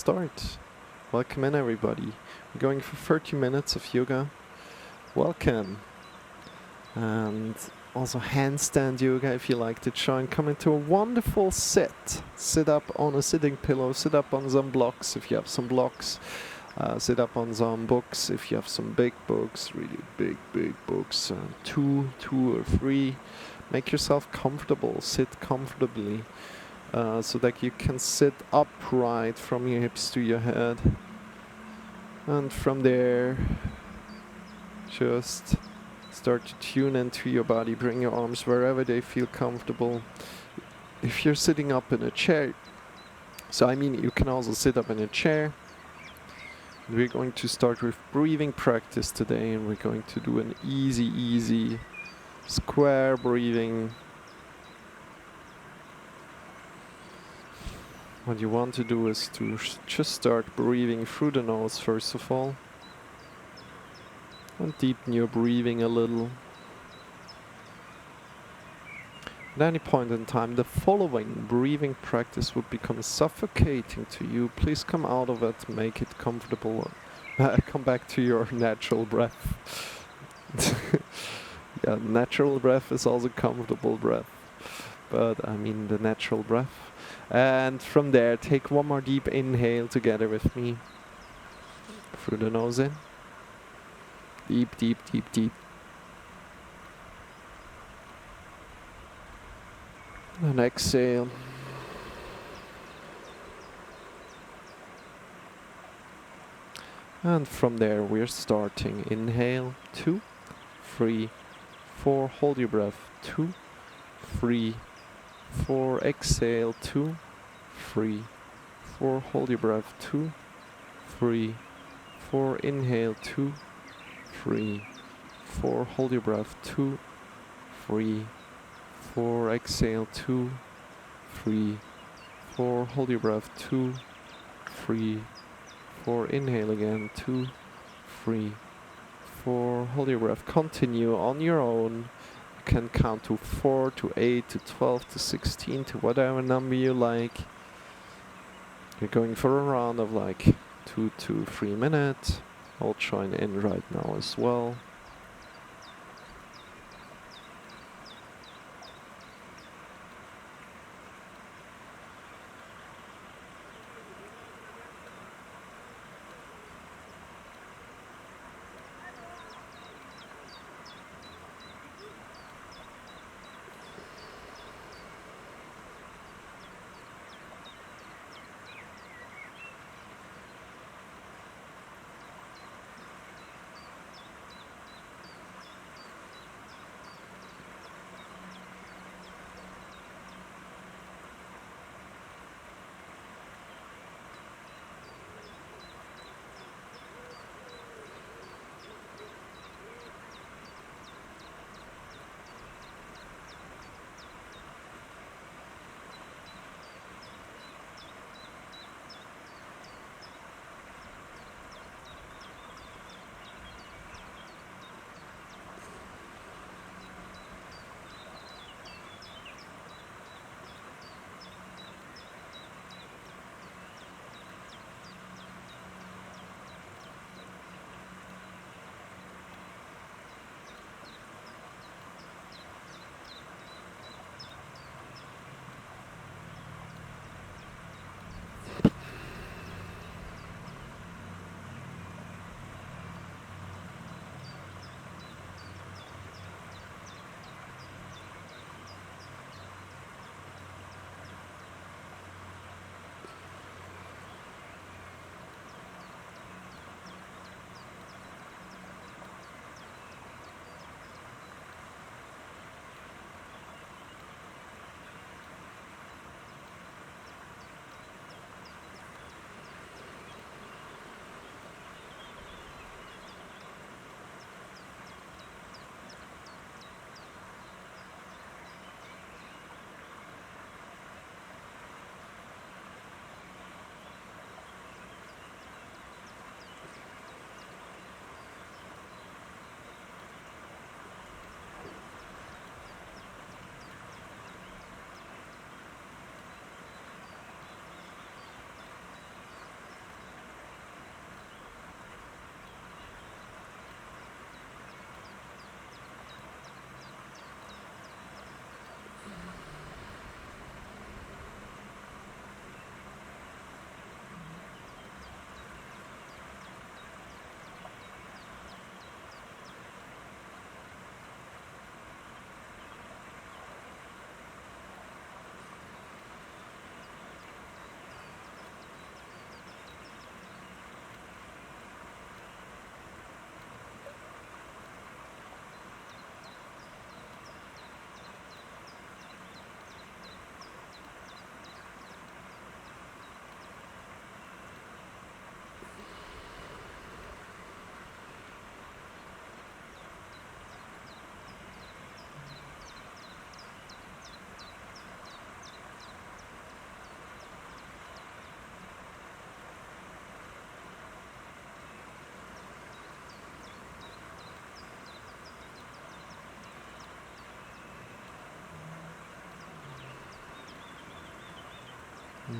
start. Welcome in, everybody. We're going for 30 minutes of yoga. Welcome. And also handstand yoga if you like to join. Come into a wonderful sit. Sit up on a sitting pillow. Sit up on some blocks if you have some blocks. Sit up on some books if you have some big books, really big books. Two or three. Make yourself comfortable. Sit comfortably. So that you can sit upright from your hips to your head. And from there, just start to tune into your body. Bring your arms wherever they feel comfortable. If you're sitting up in a chair, you can also sit up in a chair. We're going to start with breathing practice today, and we're going to do an easy square breathing. What you want to do is to just start breathing through the nose first of all. And deepen your breathing a little. At any point in time, the following breathing practice would become suffocating to you. Please come out of it, make it comfortable. Come back to your natural breath. Yeah, natural breath is also comfortable breath. But I mean the natural breath. And from there, take one more deep inhale together with me. Through the nose in. Deep. And exhale. And from there, we're starting. Inhale, 2, 3, 4. Hold your breath. 2, 3, 4. Exhale, 2, 3, 4. Hold your breath. 2, 3, 4. Inhale, 2, 3, 4. Hold your breath. 2, 3, 4. Exhale, 2, 3, 4. Hold your breath. 2, 3, 4. Inhale again. 2, 3, 4. Hold your breath. Continue on your own. You can count to 4, to 8, to 12, to 16, to whatever number you like. You're going for a round of like 2 to 3 minutes. I'll join in right now as well.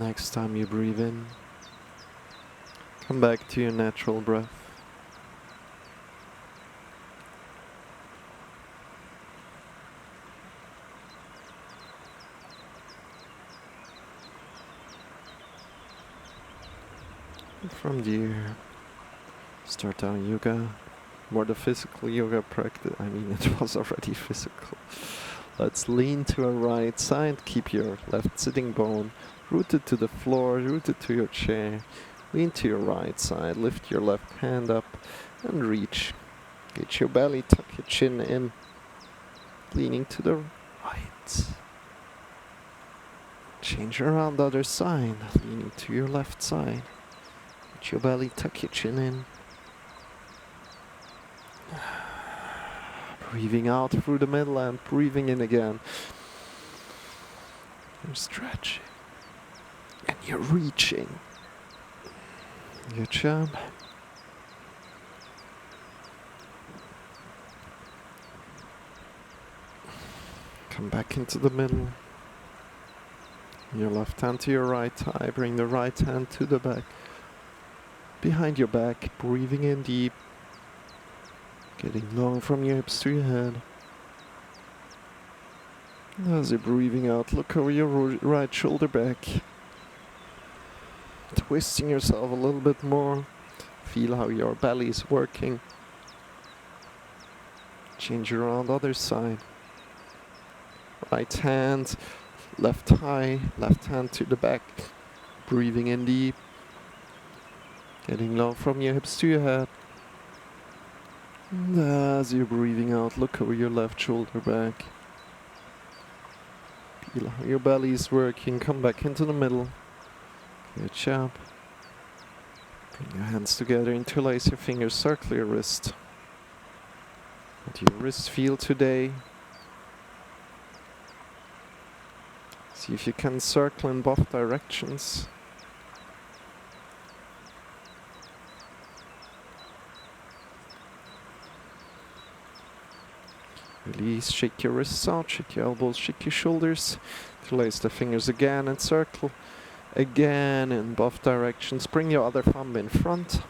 Next time you breathe in, come back to your natural breath. And from there, start down yoga, more the physical yoga practice. I mean, it was already physical. Let's lean to our right side, keep your left sitting bone rooted to the floor, rooted to your chair. Lean to your right side, lift your left hand up and reach. Get your belly, tuck your chin in, leaning to the right. Change around the other side, leaning to your left side. Get your belly, tuck your chin in. Breathing out through the middle and breathing in again. You're stretching. And you're reaching. Good job. Come back into the middle. Your left hand to your right thigh. Bring the right hand to the back. Behind your back. Breathing in deep. Getting long from your hips to your head. As you're breathing out, look over your right shoulder back. Twisting yourself a little bit more. Feel how your belly is working. Change around the other side. Right hand, left thigh, left hand to the back. Breathing in deep. Getting long from your hips to your head. And as you're breathing out, look over your left shoulder back. Feel how your belly is working. Come back into the middle. Good job. Bring your hands together, interlace your fingers, circle your wrist. How do your wrists feel today? See if you can circle in both directions. Release, shake your wrists out, shake your elbows, shake your shoulders. Interlace the fingers again and circle again in both directions. Bring your other thumb in front.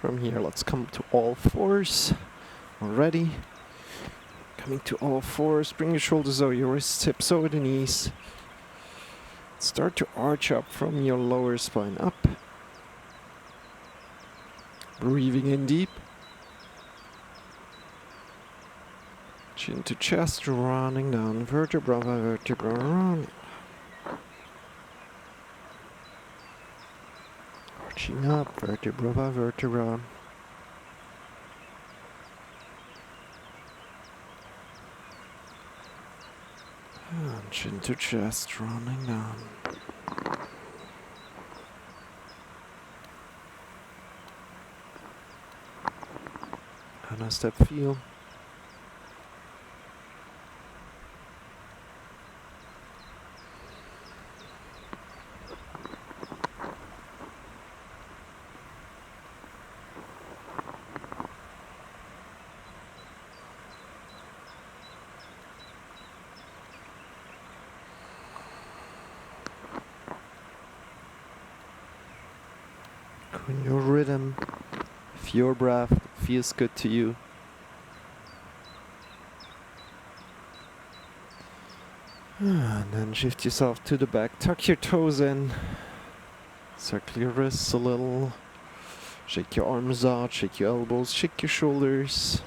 From here, let's come to all fours. Already. Coming to all fours, bring your shoulders over your wrists, hips over the knees. Start to arch up from your lower spine up. Breathing in deep. Chin to chest, running down, vertebra by vertebra, running. Arching up, vertebra by vertebra. And chin to chest, running down. How does that feel? In your rhythm, if your breath feels good to you. And then shift yourself to the back, tuck your toes in, circle your wrists a little, shake your arms out, shake your elbows, shake your shoulders.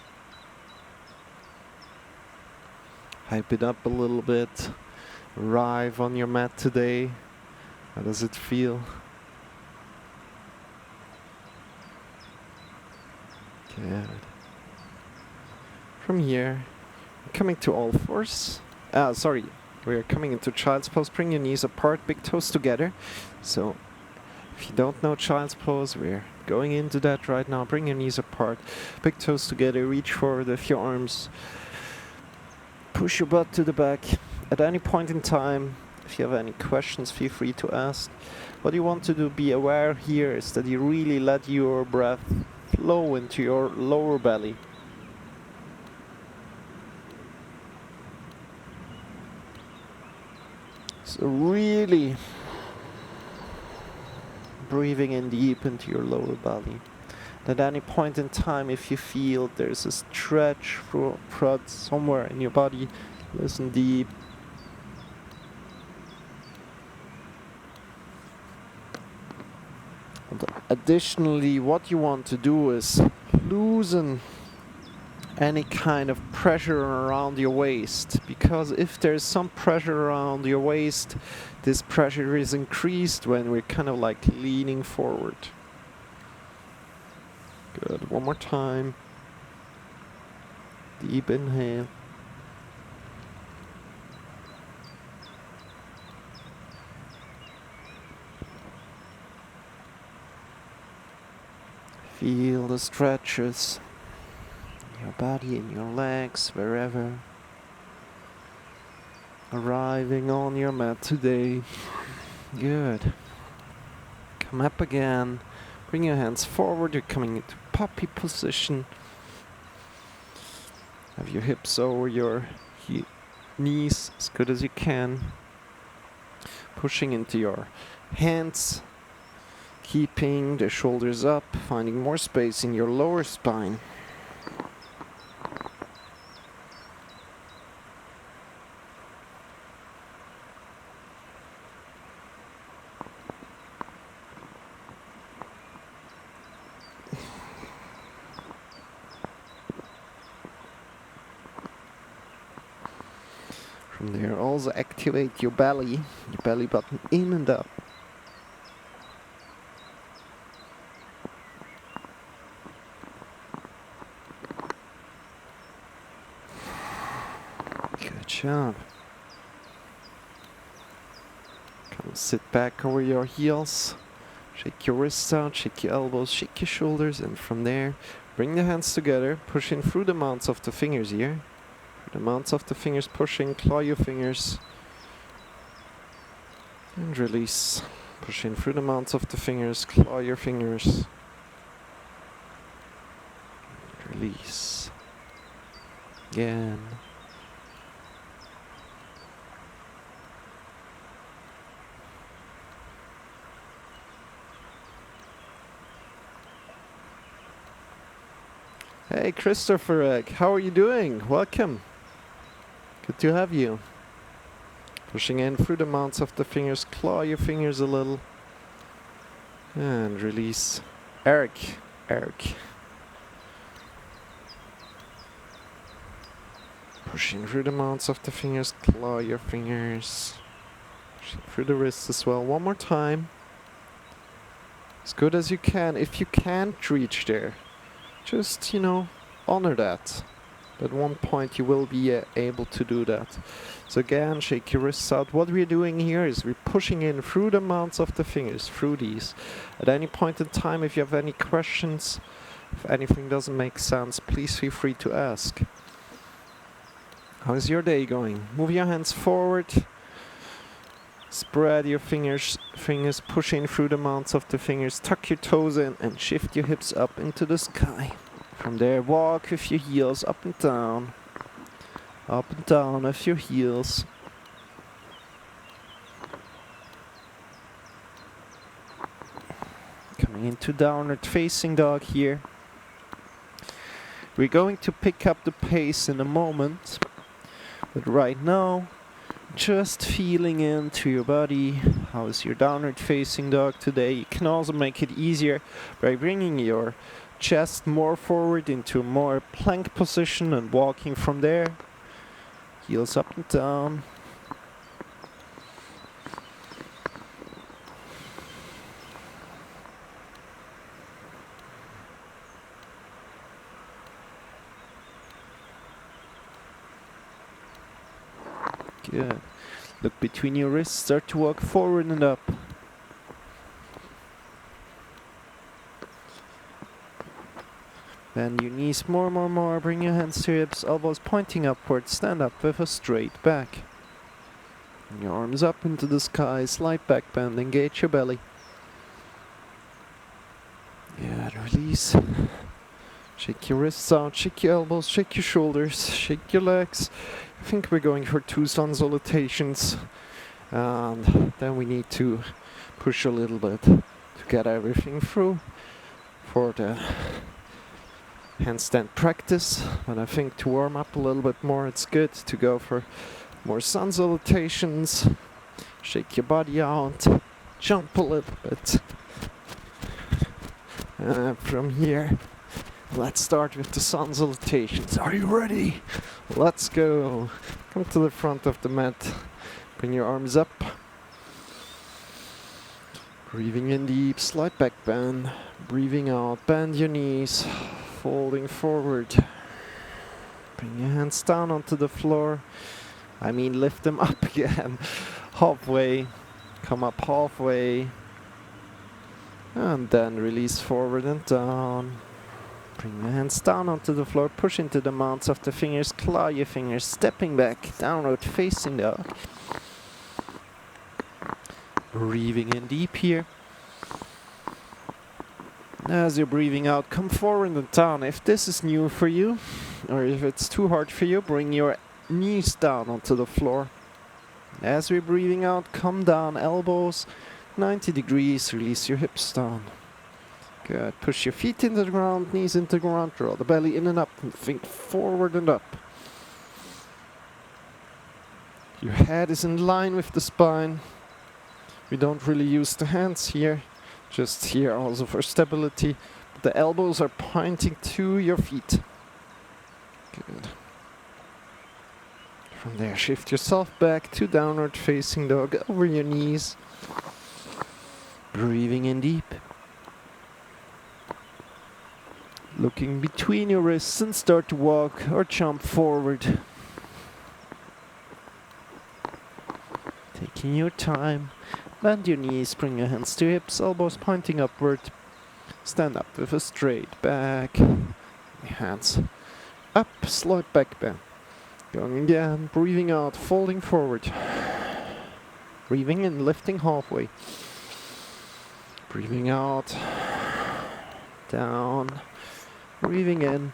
Hype it up a little bit, arrive on your mat today. How does it feel? Good. From here, coming to all fours. We're coming into child's pose. Bring your knees apart, big toes together. So, if you don't know child's pose, we're going into that right now. Bring your knees apart, big toes together. Reach forward with your arms. Push your butt to the back. At any point in time, If you have any questions, feel free to ask. What you want to do, be aware here, is that you really let your breath flow into your lower belly. So really breathing in deep into your lower belly. At any point in time, if you feel there's a stretch throughout somewhere in your body, listen deep. And additionally, what you want to do is loosen any kind of pressure around your waist, because if there's some pressure around your waist, this pressure is increased when we're kind of like leaning forward. Good. One more time. Deep inhale. Feel the stretches in your body, in your legs, wherever. Arriving on your mat today. Good. Come up again. Bring your hands forward. You're coming into puppy position. Have your hips over your knees as good as you can. Pushing into your hands. Keeping the shoulders up. Finding more space in your lower spine. From there, also activate your belly button in and up. Good job. Come sit back over your heels. Shake your wrists out, shake your elbows, shake your shoulders, and from there, bring the hands together, push in through the mounts of the fingers here. The mounts of the fingers pushing, claw your fingers. And release. Push in through the mounts of the fingers, claw your fingers. Release. Again. Hey Christopher, how are you doing? Welcome. Good to have you. Pushing in through the mounts of the fingers, claw your fingers a little. And release. Eric. Pushing through the mounts of the fingers, claw your fingers. Pushing through the wrists as well. One more time. As good as you can. If you can't reach there, just, honor that. At one point you will be able to do that. So again, shake your wrists out. What we're doing here is we're pushing in through the mounts of the fingers, through these. At any point in time, if you have any questions, if anything doesn't make sense, please feel free to ask. How's your day going? Move your hands forward. Spread your fingers, push in through the mounts of the fingers, tuck your toes in and shift your hips up into the sky. From there, walk with your heels up and down with your heels. Coming into downward facing dog here. We're going to pick up the pace in a moment, but right now, just feeling into your body. How is your downward facing dog today? You can also make it easier by bringing your chest more forward into a more plank position and walking from there. Heels up and down. Good. Look between your wrists, start to walk forward and up. Bend your knees more. Bring your hands to your hips, elbows pointing upwards. Stand up with a straight back. Bring your arms up into the sky, slight back bend, engage your belly. Yeah, and release. Shake your wrists out, shake your elbows, shake your shoulders, shake your legs. I think we're going for 2 sun salutations. And then we need to push a little bit to get everything through for the handstand practice. But I think to warm up a little bit more, it's good to go for more sun salutations. Shake your body out, jump a little bit. From here, let's start with the sun salutations. Are you ready? Let's go. Come to the front of the mat. Bring your arms up. Breathing in deep, slight back bend. Breathing out, bend your knees. Folding forward. Bring your hands down onto the floor. I mean, lift them up again. Halfway. Come up halfway. And then release forward and down. Bring the hands down onto the floor. Push into the mounts of the fingers. Claw your fingers. Stepping back. Downward facing dog. Breathing in deep here. As you're breathing out, come forward and down. If this is new for you, or if it's too hard for you, bring your knees down onto the floor. As we're breathing out, come down, elbows 90 degrees, release your hips down. Good. Push your feet into the ground, knees into the ground, draw the belly in and up, and think forward and up. Your head is in line with the spine. We don't really use the hands here, just here also for stability. The elbows are pointing to your feet. Good. From there, shift yourself back to downward facing dog over your knees. Breathing in deep. Looking between your wrists and start to walk or jump forward. Taking your time. Bend your knees, bring your hands to hips, elbows pointing upward. Stand up with a straight back. Hands up, slight back bend. Going again, breathing out, folding forward. Breathing in, lifting halfway. Breathing out, down. Breathing in,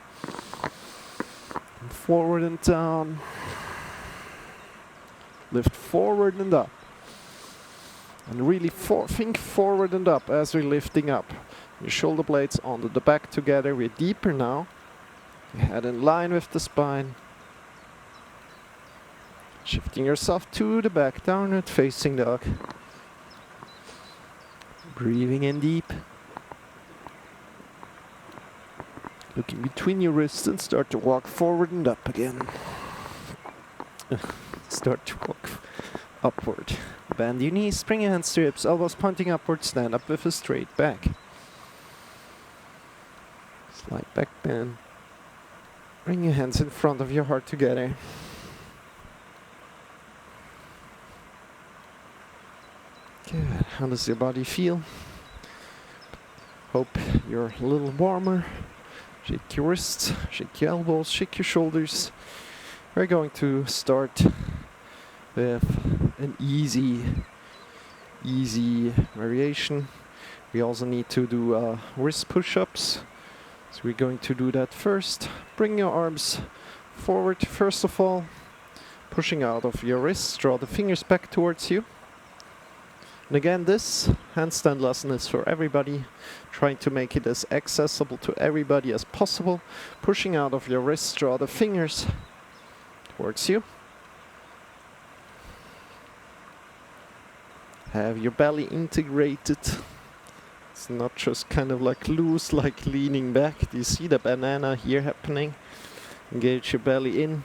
and forward and down. Lift forward and up. And really think forward and up as we're lifting up. Your shoulder blades onto the back together. We're deeper now. Your head in line with the spine. Shifting yourself to the back, downward facing dog. Breathing in deep. Looking between your wrists and start to walk forward and up again. Start to walk upward. Bend your knees, bring your hands to hips, elbows pointing upward, stand up with a straight back. Slight back bend. Bring your hands in front of your heart together. Good. How does your body feel? Hope you're a little warmer. Shake your wrists, shake your elbows, shake your shoulders. We're going to start with an easy variation. We also need to do wrist push-ups. So we're going to do that first. Bring your arms forward first of all. Pushing out of your wrists, draw the fingers back towards you. And again, this handstand lesson is for everybody, trying to make it as accessible to everybody as possible. Pushing out of your wrists, draw the fingers towards you. Have your belly integrated. It's not just kind of like loose, like leaning back. Do you see the banana here happening? Engage your belly in.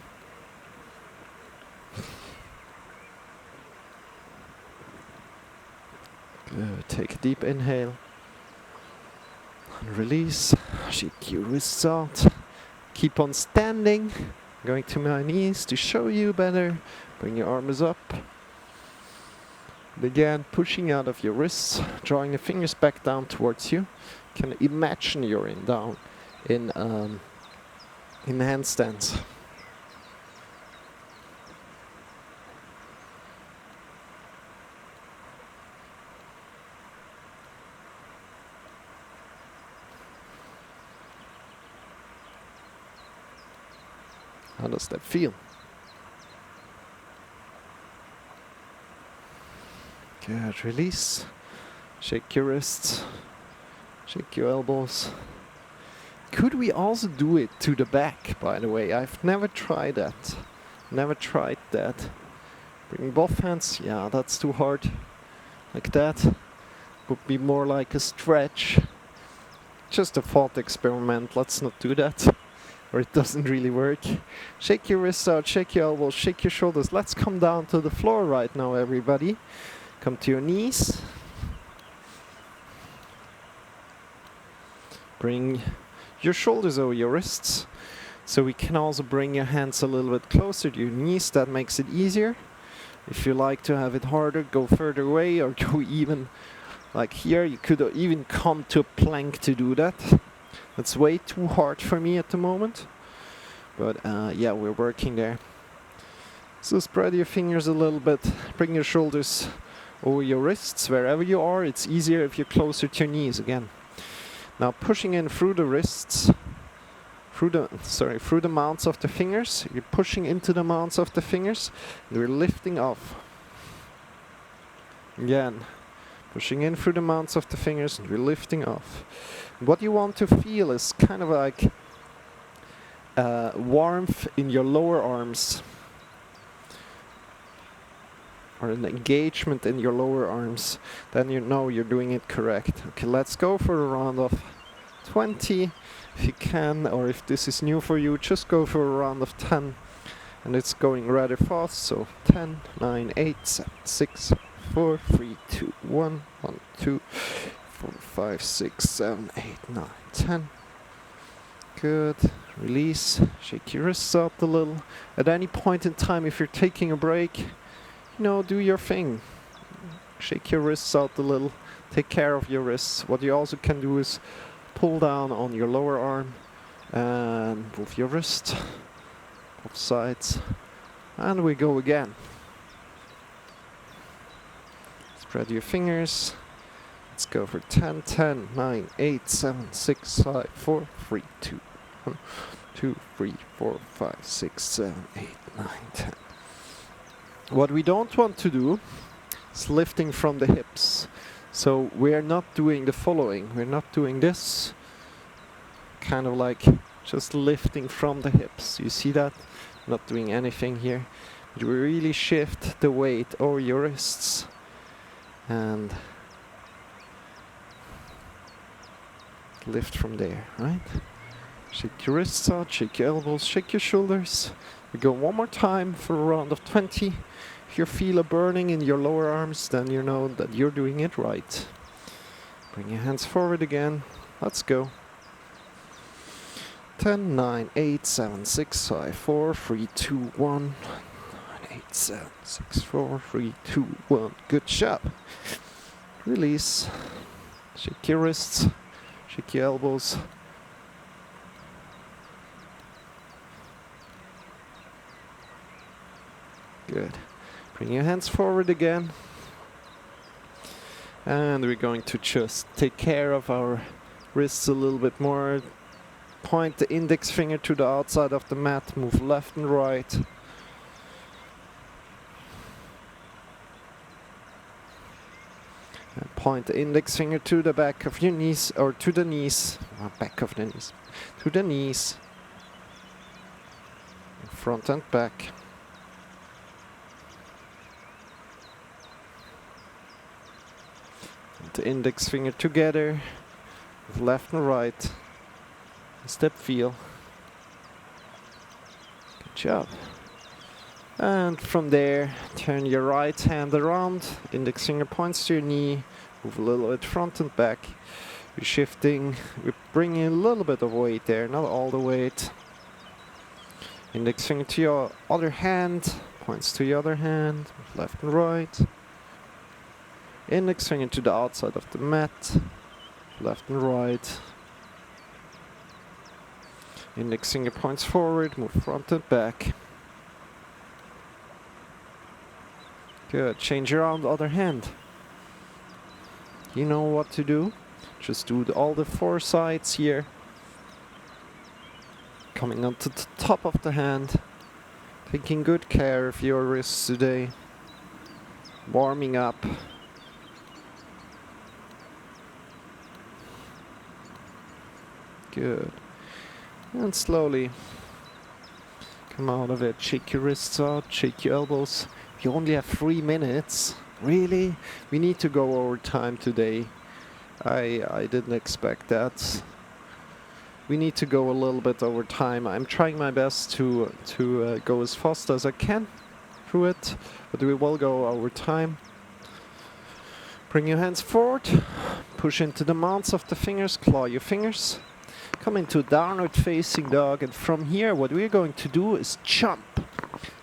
Good. Take a deep inhale. And release. Shake your wrists out. Keep on standing. Going to my knees to show you better. Bring your arms up. And again, pushing out of your wrists, drawing the fingers back down towards you. You can imagine you're in handstands. How does that feel? Good, release. Shake your wrists. Shake your elbows. Could we also do it to the back, by the way? I've never tried that. Never tried that. Bring both hands. Yeah, that's too hard. Like that. Would be more like a stretch. Just a thought experiment. Let's not do that. Or it doesn't really work. Shake your wrists out, shake your elbows, shake your shoulders. Let's come down to the floor right now, everybody. Come to your knees. Bring your shoulders over your wrists. So we can also bring your hands a little bit closer to your knees. That makes it easier. If you like to have it harder, go further away or go even like here. You could even come to a plank to do that. That's way too hard for me at the moment. But yeah, we're working there. So spread your fingers a little bit. Bring your shoulders over your wrists. Wherever you are, it's easier if you're closer to your knees again. Now pushing in through the wrists, through the mounts of the fingers. You're pushing into the mounts of the fingers, and we're lifting off. Again, pushing in through the mounts of the fingers, and we're lifting off. And what you want to feel is kind of like warmth in your lower arms, or an engagement in your lower arms. Then you know you're doing it correct. Okay, let's go for a round of 20 if you can, or if this is new for you, just go for a round of 10. And it's going rather fast, so 10, 9, 8, 7, 6, 4, 3, 2, 1, 1, 2, 4, 5, 6, 7, 8, 9, 10. Good. Release. Shake your wrists out a little. At any point in time, if you're taking a break, do your thing. Shake your wrists out a little. Take care of your wrists. What you also can do is pull down on your lower arm and move your wrist both sides. And we go again. Spread your fingers. Let's go for 10, 10, 9, 8, 7, 6, 5, 4, 3, 2, 1, 2, 3, 4, 5, 6, 7, 8, 9, 10. What we don't want to do is lifting from the hips. So we're not doing the following. We're not doing this. Kind of like just lifting from the hips. You see that? Not doing anything here. But we really shift the weight over your wrists. And lift from there, right? Shake your wrists out, shake your elbows, shake your shoulders. We go one more time for a round of 20. If you feel a burning in your lower arms, then you know that you're doing it right. Bring your hands forward again. Let's go. 10, 9, 8, 7, 6, 5, 4, 3, 2, 1. 9, 8, 7, 6, 4, 3, 2, 1. Good job. Release. Shake your wrists. Shake your elbows. Good. Bring your hands forward again. And we're going to just take care of our wrists a little bit more. Point the index finger to the outside of the mat. Move left and right. And point the index finger to the back of your knees, or to the knees. Back of the knees. To the knees. Front and back. The index finger together, with left and right. Step feel. Good job. And from there, turn your right hand around. Index finger points to your knee. Move a little bit front and back. We're shifting. We're bringing a little bit of weight there, not all the weight. Index finger to your other hand. Points to your other hand. Left and right. Index finger to the outside of the mat, left and right. Index finger points forward, move front and back. Good, change around the other hand. You know what to do. Just do all the four sides here. Coming onto the top of the hand. Taking good care of your wrists today. Warming up. Good. And slowly come out of it. Shake your wrists out, shake your elbows. You only have 3 minutes. Really? We need to go over time today. I didn't expect that. We need to go a little bit over time. I'm trying my best to go as fast as I can through it, but we will go over time. Bring your hands forward, push into the mounts of the fingers, claw your fingers, come into downward facing dog, and from here what we're going to do is jump.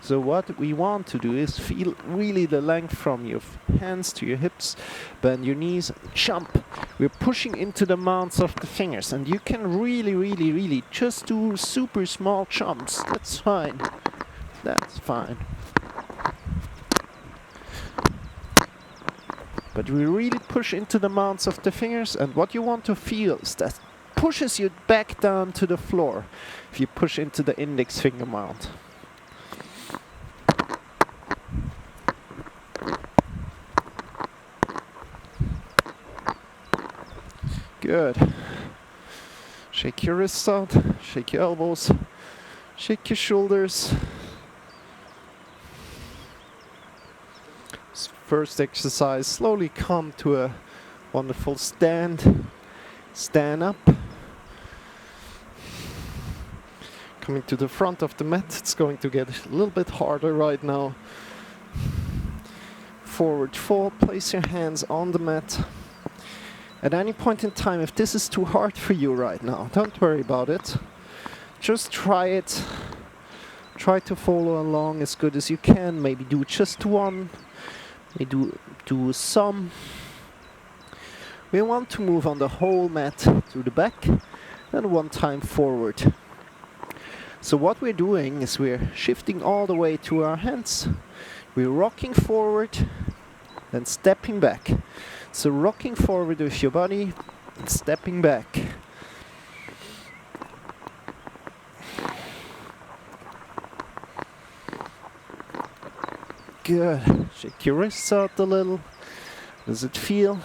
So what we want to do is feel really the length from your hands to your hips, bend your knees, jump. We're pushing into the mounts of the fingers, and you can really just do super small jumps. That's fine. That's fine. But we really push into the mounts of the fingers, and what you want to feel is that pushes you back down to the floor if you push into the index finger mount. Good. Shake your wrists out, shake your elbows, shake your shoulders. First exercise, slowly come to a wonderful stand. Stand up. Coming to the front of the mat, it's going to get a little bit harder right now. Forward fold, place your hands on the mat. At any point in time, if this is too hard for you right now, don't worry about it. Just try it. Try to follow along as good as you can. Maybe do just one. Maybe do some. We want to move on the whole mat to the back and one time forward. So what we're doing is we're shifting all the way to our hands. We're rocking forward and stepping back. So rocking forward with your body and stepping back. Good. Shake your wrists out a little. Does it feel?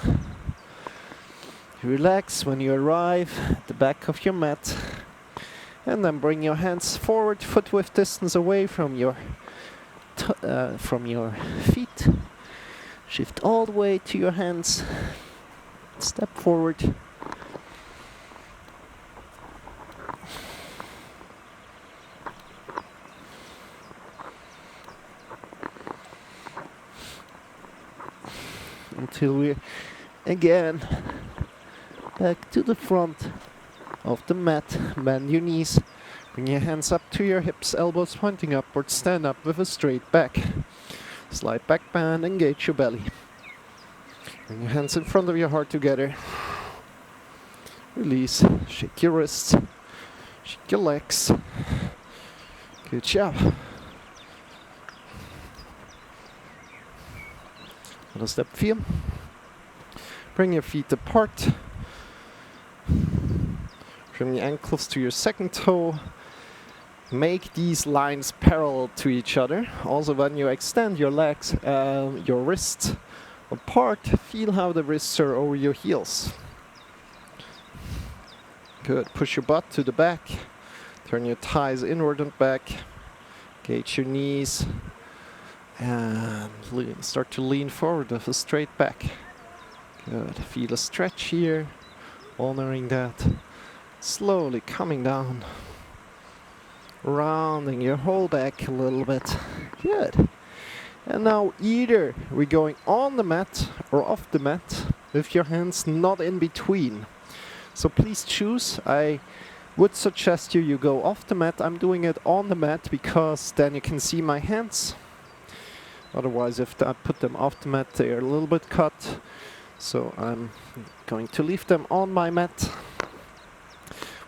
Relax when you arrive at the back of your mat. And then bring your hands forward, foot width distance away from your feet. Shift all the way to your hands. Step forward. Until we're again back to the front of the mat. Bend your knees. Bring your hands up to your hips, elbows pointing upwards. Stand up with a straight back. Slight back bend, engage your belly. Bring your hands in front of your heart together. Release. Shake your wrists. Shake your legs. Good job. How does that feel? Bring your feet apart. Bring your ankles to your second toe. Make these lines parallel to each other. Also, when you extend your legs, your wrists apart, feel how the wrists are over your heels. Good. Push your butt to the back. Turn your thighs inward and back. Engage your knees. And start to lean forward with a straight back. Good. Feel a stretch here. Honoring that. Slowly coming down. Rounding your whole back a little bit. Good. And now either we're going on the mat or off the mat with your hands not in between. So please choose. I would suggest you go off the mat. I'm doing it on the mat because then you can see my hands. Otherwise, if I put them off the mat, they are a little bit cut. So I'm going to leave them on my mat.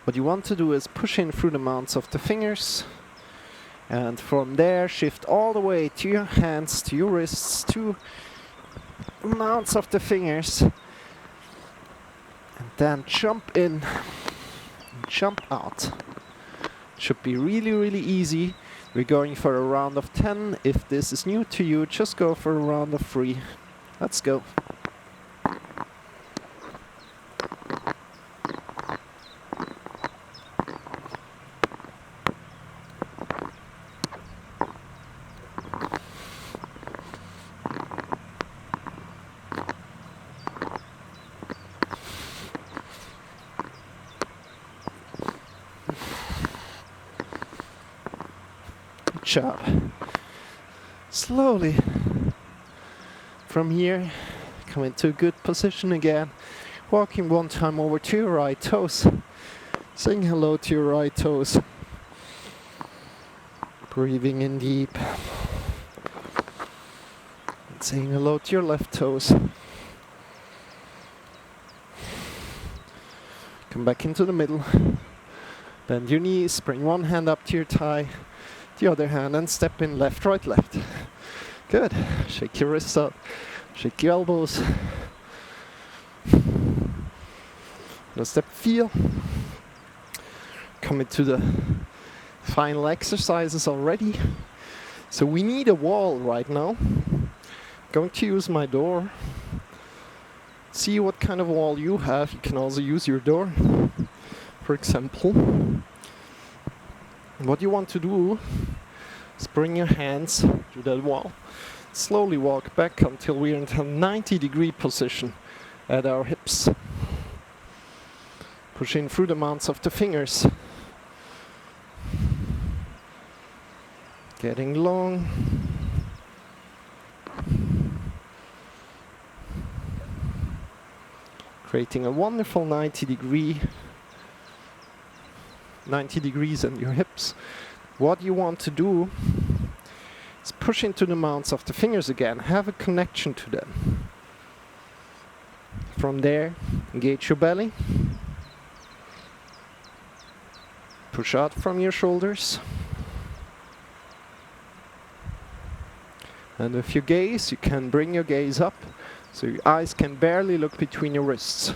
What you want to do is push in through the mounts of the fingers. And from there, shift all the way to your hands, to your wrists, to mounts of the fingers. And then jump in, jump out. Should be really, really easy. We're going for a round of 10. If this is new to you, just go for a round of 3. Let's go. Good job. Slowly from here, come into a good position again. Walking one time over to your right toes. Saying hello to your right toes. Breathing in deep. And saying hello to your left toes. Come back into the middle. Bend your knees, bring one hand up to your thigh, the other hand, and step in left, right, left. Good. Shake your wrists out, shake your elbows. Now step, feel. Coming to the final exercises already. So we need a wall right now. Going to use my door. See what kind of wall you have. You can also use your door, for example. What you want to do is bring your hands to that wall. Slowly walk back until we're in a 90-degree position at our hips. Push in through the mounts of the fingers. Getting long. Creating a wonderful 90 degrees on your hips. What you want to do is push into the mounts of the fingers again. Have a connection to them. From there, engage your belly. Push out from your shoulders. And with your gaze, you can bring your gaze up so your eyes can barely look between your wrists.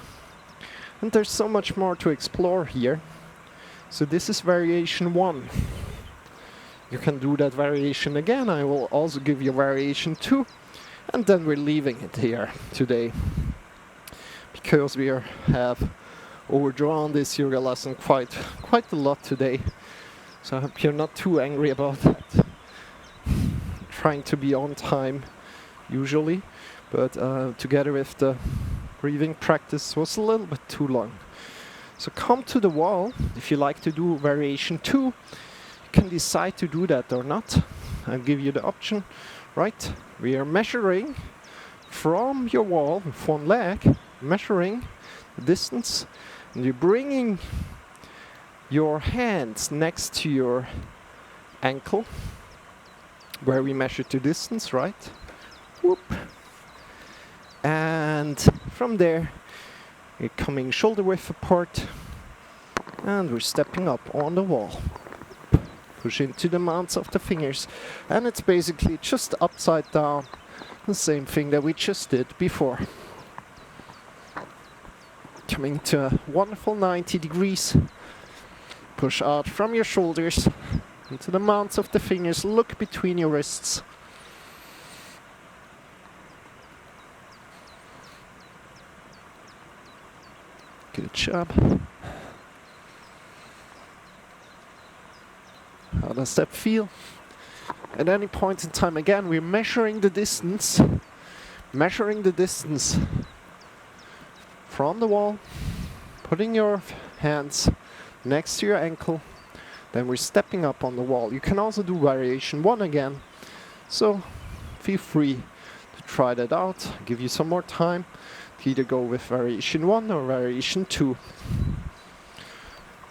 And there's so much more to explore here. So this is variation 1. You can do that variation again. I will also give you variation 2. And then we're leaving it here today. Because we have overdrawn this yoga lesson quite a lot today. So I hope you're not too angry about that. Trying to be on time, usually. But together with the breathing practice was a little bit too long. So come to the wall. If you like to do variation 2, you can decide to do that or not. I'll give you the option. Right? We are measuring from your wall with one leg, measuring the distance, and you're bringing your hands next to your ankle, where we measured the distance, right? Whoop. And from there, we're coming shoulder width apart, and we're stepping up on the wall. Push into the mounts of the fingers, and it's basically just upside down, the same thing that we just did before. Coming to a wonderful 90 degrees. Push out from your shoulders into the mounts of the fingers. Look between your wrists. Good job. How does that feel? At any point in time, again, we're measuring the distance. Measuring the distance from the wall. Putting your hands next to your ankle. Then we're stepping up on the wall. You can also do variation 1 again. So feel free to try that out. I'll give you some more time to either go with variation 1 or variation 2.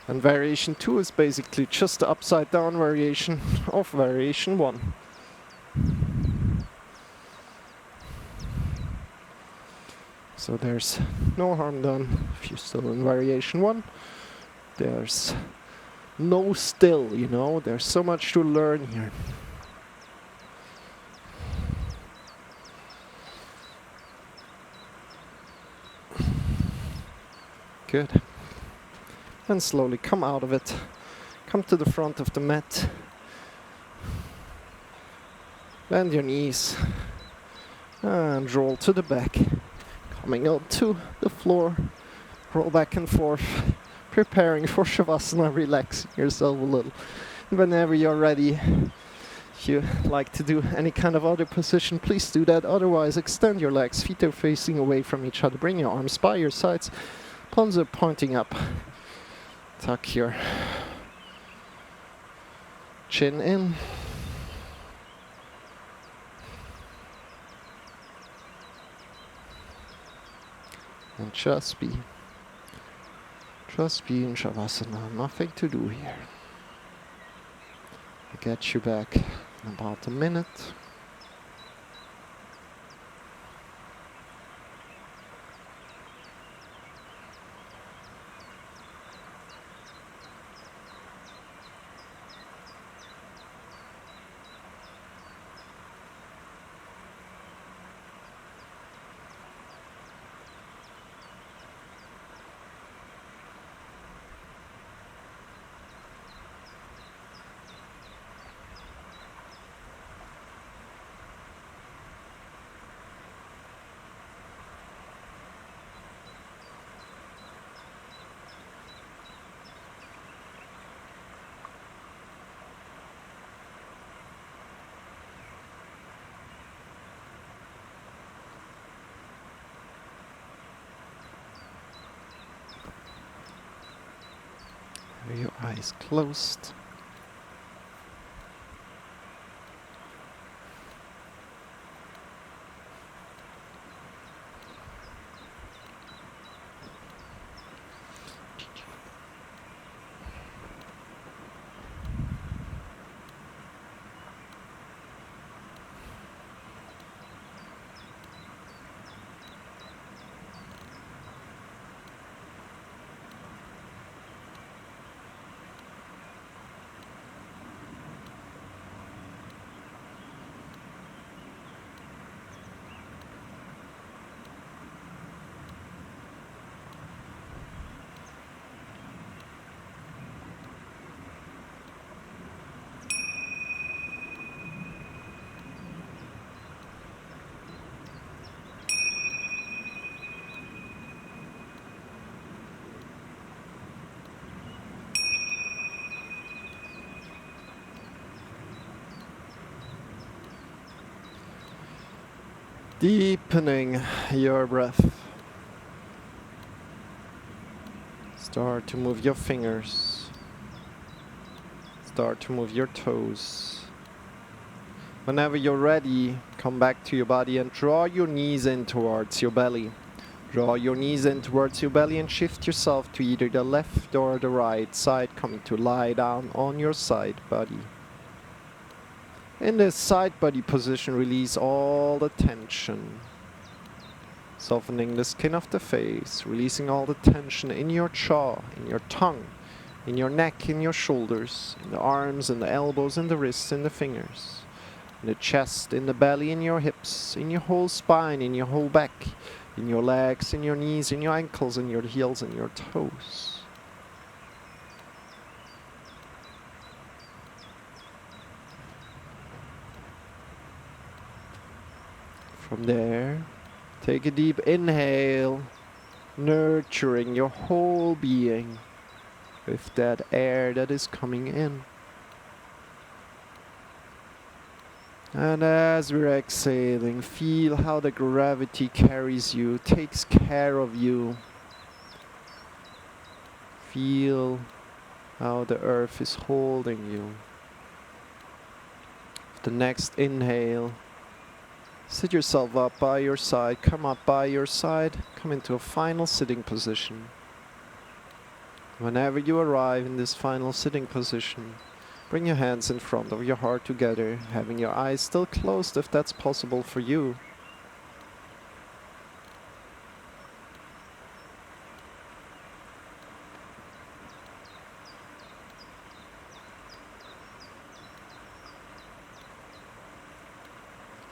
And variation 2 is basically just the upside down variation of variation 1. So there's no harm done if you're still in variation 1. There's no still, you know, there's so much to learn here. Good. And slowly come out of it. Come to the front of the mat. Bend your knees and roll to the back. Coming up to the floor, roll back and forth, preparing for Shavasana, relaxing yourself a little. Whenever you're ready, if you like to do any kind of other position, please do that. Otherwise, extend your legs, feet are facing away from each other. Bring your arms by your sides, palms are pointing up. Tuck your chin in. And just be in Shavasana, nothing to do here. I'll get you back in about a minute. Your eyes closed. Deepening your breath. Start to move your fingers. Start to move your toes. Whenever you're ready, come back to your body and draw your knees in towards your belly. Draw your knees in towards your belly and shift yourself to either the left or the right side, coming to lie down on your side body. In this side body position, release all the tension. Softening the skin of the face, releasing all the tension in your jaw, in your tongue, in your neck, in your shoulders, in the arms, in the elbows, in the wrists, in the fingers, in the chest, in the belly, in your hips, in your whole spine, in your whole back, in your legs, in your knees, in your ankles, in your heels, and your toes. From there, take a deep inhale, nurturing your whole being with that air that is coming in. And as we're exhaling, feel how the gravity carries you, takes care of you. Feel how the earth is holding you. The next inhale, sit yourself up by your side, come up by your side, come into a final sitting position. Whenever you arrive in this final sitting position, bring your hands in front of your heart together, having your eyes still closed if that's possible for you.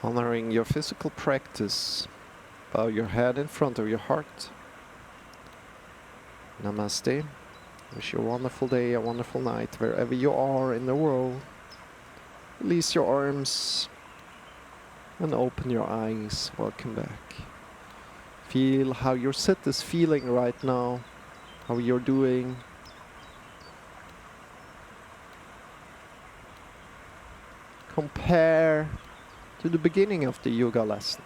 Honoring your physical practice, bow your head in front of your heart. Namaste. Wish you a wonderful day, a wonderful night, wherever you are in the world. Release your arms and open your eyes. Welcome back. Feel how your sit is feeling right now, how you're doing. Compare to the beginning of the yoga lesson.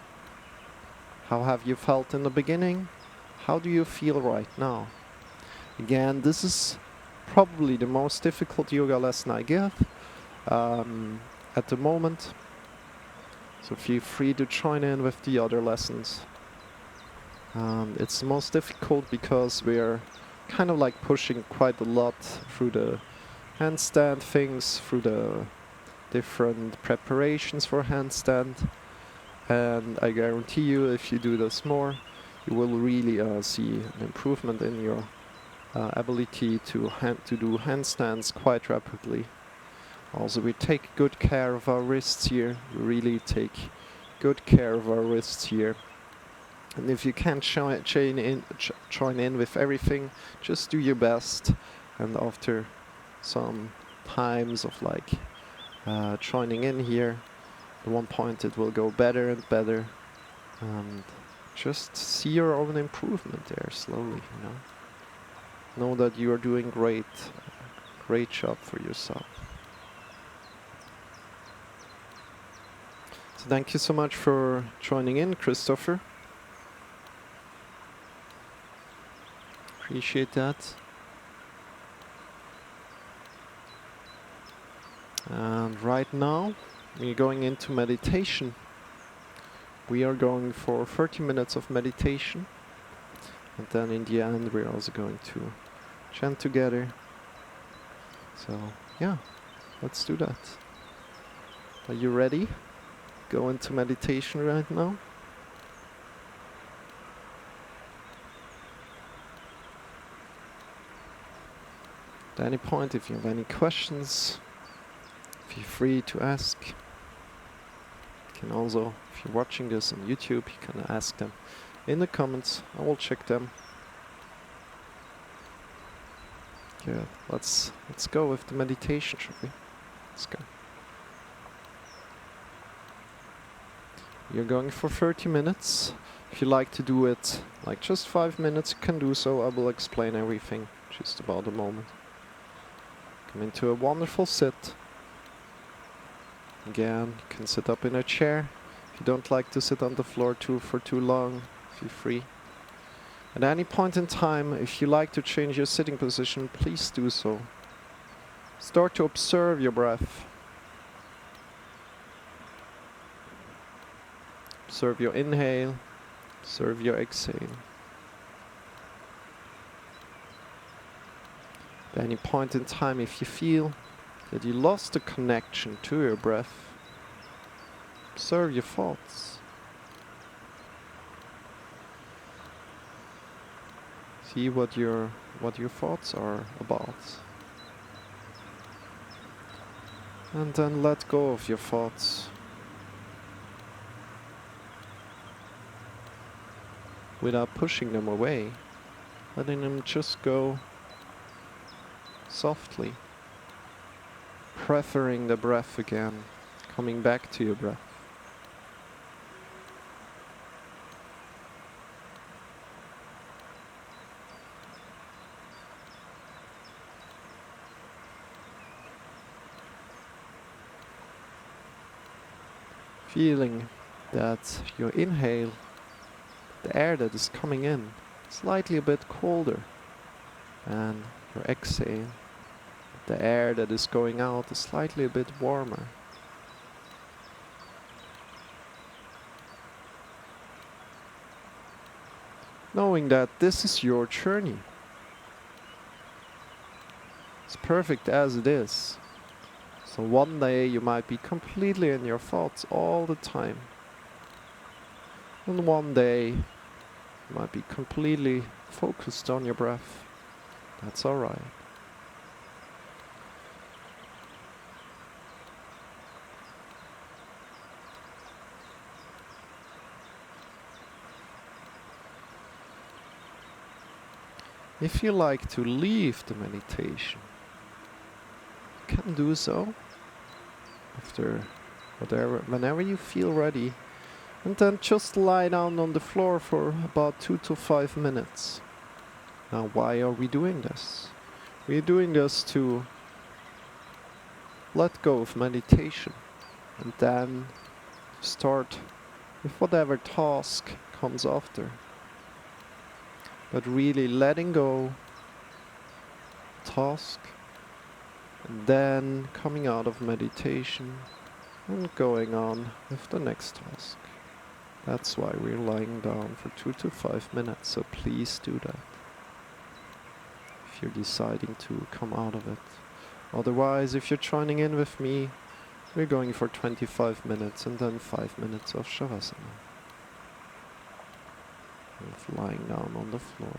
How have you felt in the beginning? How do you feel right now? Again, this is probably the most difficult yoga lesson I give at the moment. So feel free to join in with the other lessons. It's the most difficult because we're kind of like pushing quite a lot through the handstand things, through the different preparations for handstand. And I guarantee you, if you do this more, you will really see an improvement in your ability to do handstands quite rapidly. Also, we take good care of our wrists here. We really take good care of our wrists here. And if you can't join in with everything, just do your best. And after some times of like joining in here, at one point it will go better and better. And just see your own improvement there slowly, you know. Know that you are doing great job for yourself. So thank you so much for joining in, Christopher. Appreciate that. And right now, we're going into meditation. We are going for 30 minutes of meditation. And then in the end, we're also going to chant together. So, yeah, let's do that. Are you ready? Go into meditation right now. At any point, if you have any questions, feel free to ask. You can also, if you're watching this on YouTube, you can ask them in the comments. I will check them. Yeah, let's go with the meditation, shall we? Let's go. You're going for 30 minutes. If you like to do it like just 5 minutes, you can do so. I will explain everything just about a moment. Come into a wonderful sit. Again, you can sit up in a chair. If you don't like to sit on the floor for too long, feel free. At any point in time, if you like to change your sitting position, please do so. Start to observe your breath. Observe your inhale, observe your exhale. At any point in time, if you feel that you lost the connection to your breath, observe your thoughts. See what your thoughts are about. And then let go of your thoughts. Without pushing them away, letting them just go softly. Preferring the breath again, coming back to your breath. Feeling that your inhale, the air that is coming in, slightly a bit colder, and your exhale, the air that is going out, is slightly a bit warmer. Knowing that this is your journey. It's perfect as it is. So one day you might be completely in your thoughts all the time. And one day you might be completely focused on your breath. That's alright. If you like to leave the meditation, you can do so after whenever you feel ready, and then just lie down on the floor for about 2 to 5 minutes. Now, why are we doing this? We're doing this to let go of meditation and then start with whatever task comes after. But really letting go task and then coming out of meditation and going on with the next task. That's why we're lying down for 2 to 5 minutes, so please do that if you're deciding to come out of it. Otherwise, if you're joining in with me, we're going for 25 minutes and then 5 minutes of Shavasana. With lying down on the floor.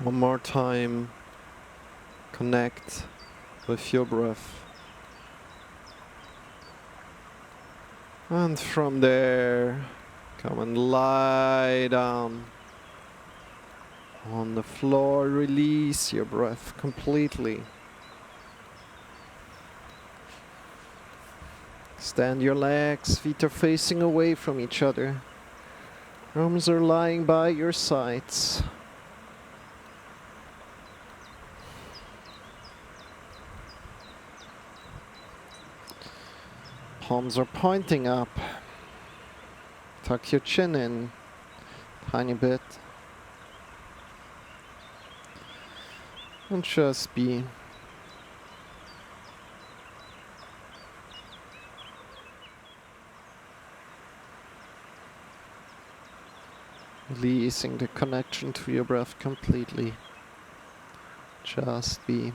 One more time, connect with your breath. And from there, come and lie down on the floor. Release your breath completely. Extend your legs, feet are facing away from each other. Arms are lying by your sides. Palms are pointing up. Tuck your chin in tiny bit. And just be. Releasing the connection to your breath completely. Just be.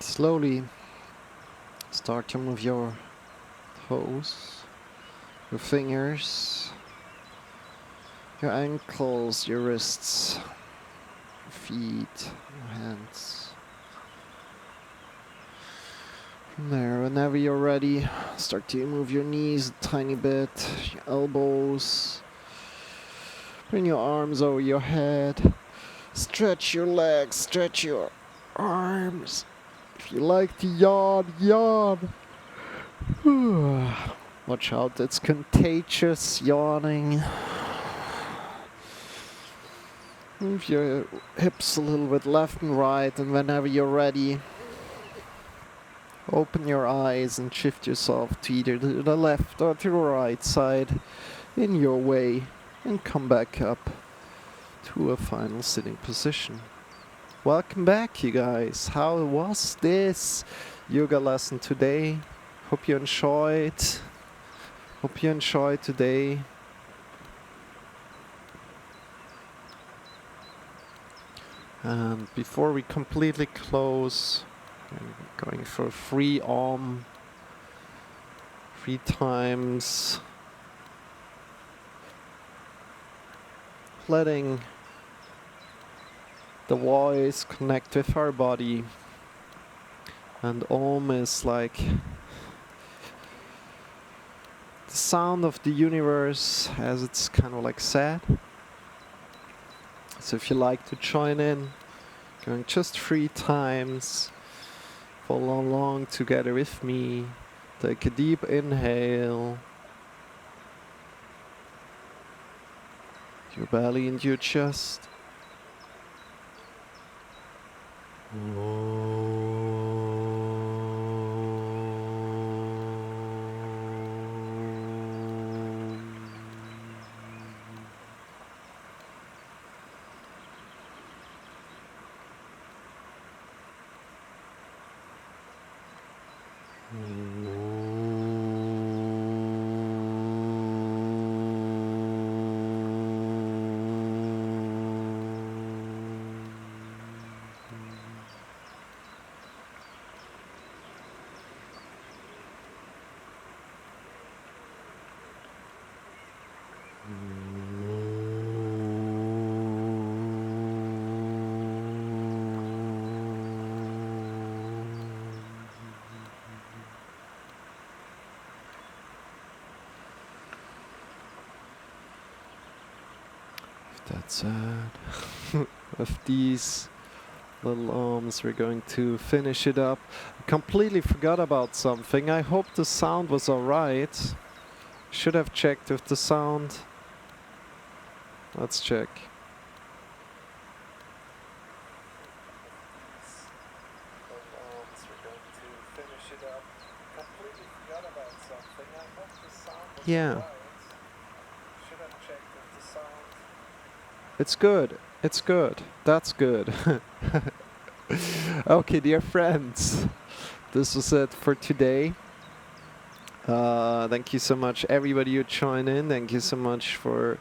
Slowly start to move your toes, your fingers, your ankles, your wrists, your feet, your hands. From there, whenever you're ready, start to move your knees a tiny bit, your elbows. Bring your arms over your head. Stretch your legs, stretch your arms. If you like to yawn, yawn. Watch out, it's contagious yawning. Move your hips a little bit left and right, and whenever you're ready, Open your eyes and shift yourself to either the left or to the right side in your way and come back up to a final sitting position. Welcome back, you guys. How was this yoga lesson today? Hope you enjoyed. Hope you enjoyed today. And before we completely close, I'm going for 3 Om, 3 times, letting the voice connect with our body. And Om is like the sound of the universe, as it's kind of like said. So if you like to join in, going just 3 times, follow along together with me. Take a deep inhale. Your belly and your chest. That's it. With these little arms, we're going to finish it up. I completely forgot about something. I hope the sound was alright. Should have checked with the sound. Let's check. Yeah. It's good. It's good. That's good. Okay, dear friends. This was it for today. Thank you so much, everybody who joined in. Thank you so much for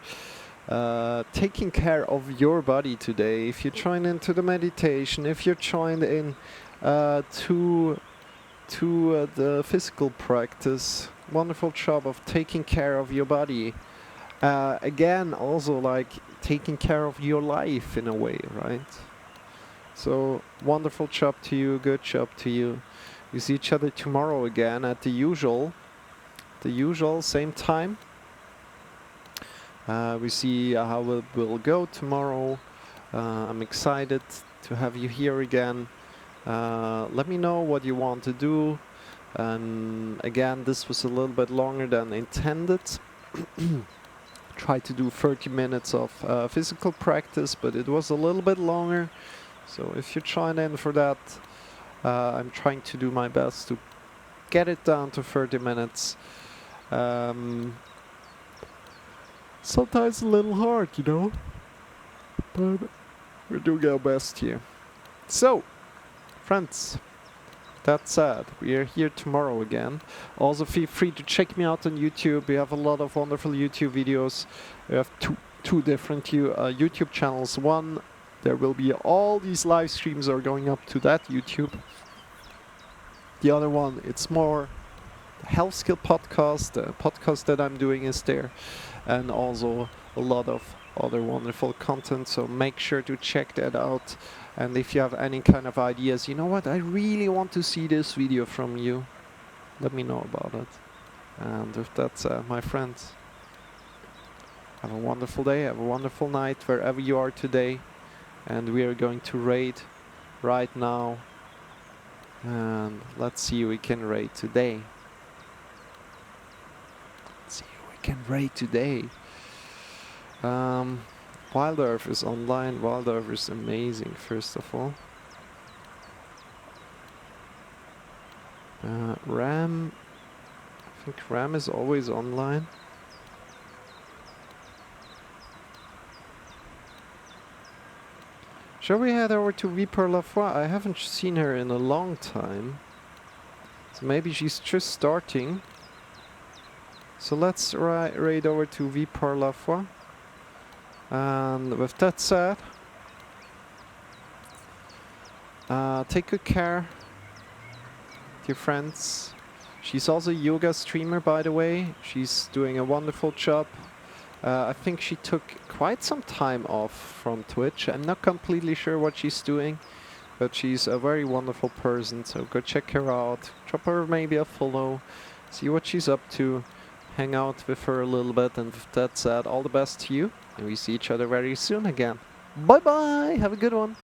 taking care of your body today. If you joined into the meditation, if you joined in to the physical practice, wonderful job of taking care of your body. Again, also like taking care of your life in a way, right? So wonderful job to you, good job to you. We see each other tomorrow again at the usual same time. We see how it will go tomorrow. I'm excited to have you here again. Let me know what you want to do. Again, this was a little bit longer than intended. Try to do 30 minutes of physical practice, but it was a little bit longer. So if you're trying in for that, I'm trying to do my best to get it down to 30 minutes. Sometimes a little hard, you know, but we're doing our best here. So, friends, that said, we are here tomorrow again. Also, feel free to check me out on YouTube. We have a lot of wonderful YouTube videos. We have two different YouTube channels. One, there will be all these live streams are going up to that YouTube. The other one, it's more health skill podcast. The podcast that I'm doing is there, and also a lot of other wonderful content. So make sure to check that out. And if you have any kind of ideas, you know what, I really want to see this video from you, let me know about it. And with that, my friends, have a wonderful day, have a wonderful night wherever you are today. And we are going to raid right now. And let's see who we can raid today. Let's see who we can raid today. Wild Earth is online. Wild Earth is amazing, first of all. Ram. I think Ram is always online. Shall we head over to Viper La Foi? I haven't seen her in a long time. So maybe she's just starting. So let's raid over to Viper La Foi. And with that said, take good care, dear friends. She's also a yoga streamer, by the way. She's doing a wonderful job. I think she took quite some time off from Twitch. I'm not completely sure what she's doing, but she's a very wonderful person. So go check her out. Drop her maybe a follow. See what she's up to. Hang out with her a little bit. And with that said, all the best to you. And we see each other very soon again. Bye bye. Have a good one.